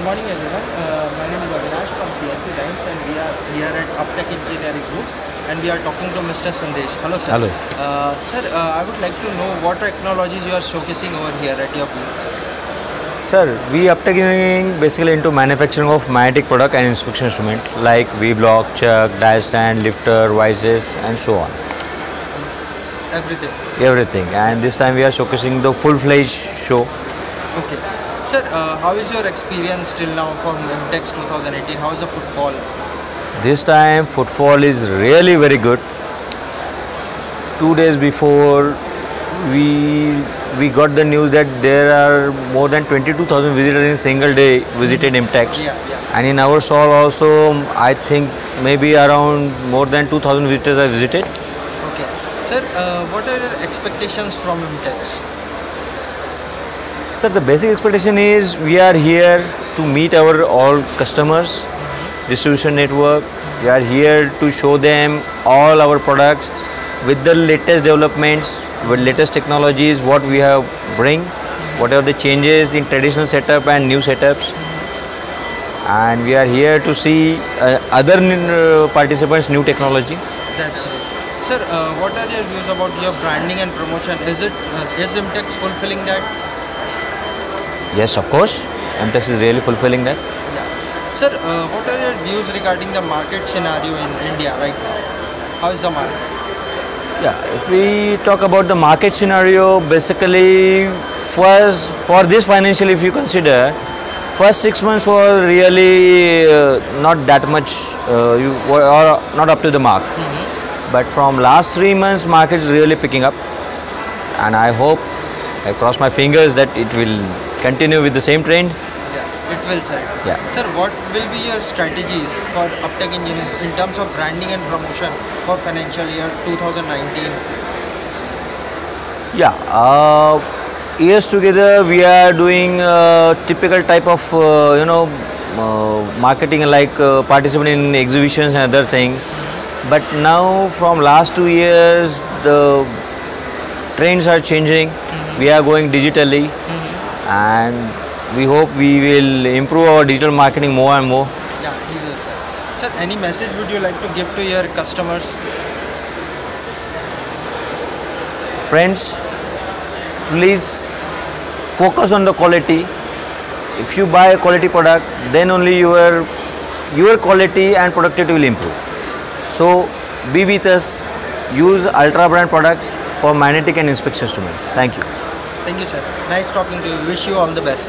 morning everyone. My name is Avinash from CNCTimes and we are here at Uptech Engineering Group and we are talking to Mr. Sandesh. Hello sir. Hello. Sir, I would like to know what technologies you are showcasing over here at your booth. Sir, we Uptech Engineering basically into manufacturing of magnetic product and inspection instrument like V-block, chuck, die stand, lifter, vices and so on. Everything. Everything. And this time we are showcasing the full-fledged show. Okay. Sir, how is your experience till now from IMTEX 2018? How is the footfall? This time footfall is really very good. 2 days before we got the news that there are more than 22,000 visitors in single day visited IMTEX. Yeah. And in our stall also I think maybe around more than 2,000 visitors are visited. Okay. Sir, what are your expectations from IMTEX? Sir, the basic expectation is we are here to meet our all customers, distribution network. We are here to show them all our products with the latest developments, with latest technologies, what we have bring, whatever the changes in traditional setup and new setups. And we are here to see other participants' new technology. That's great. Sir, what are your views about your branding and promotion? Is IMTEX fulfilling that? Yes, of course. IMTEX is really fulfilling that. Yeah. Sir, what are your views regarding the market scenario in India right now? How is the market? Yeah, if we talk about the market scenario, basically first for this financial, if you consider, first 6 months were really not that much, or not up to the mark. But from last 3 months, market is really picking up, and I hope, I cross my fingers that it will continue with the same trend. Yeah, it will, sir. Yeah. Sir, what will be your strategies for Uptech Engineering in terms of branding and promotion for financial year 2019? Yeah, years together we are doing typical type of marketing like participating in exhibitions and other thing. But now from last 2 years the trends are changing. We are going digitally, and we hope we will improve our digital marketing more and more. Yeah, he will, sir. Sir, any message would you like to give to your customers? Friends, please focus on the quality. If you buy a quality product, then only your quality and productivity will improve. So be with us. Use Ultra brand products for magnetic and inspection instrument. Thank you. Thank you, sir. Nice talking to you. Wish you all the best.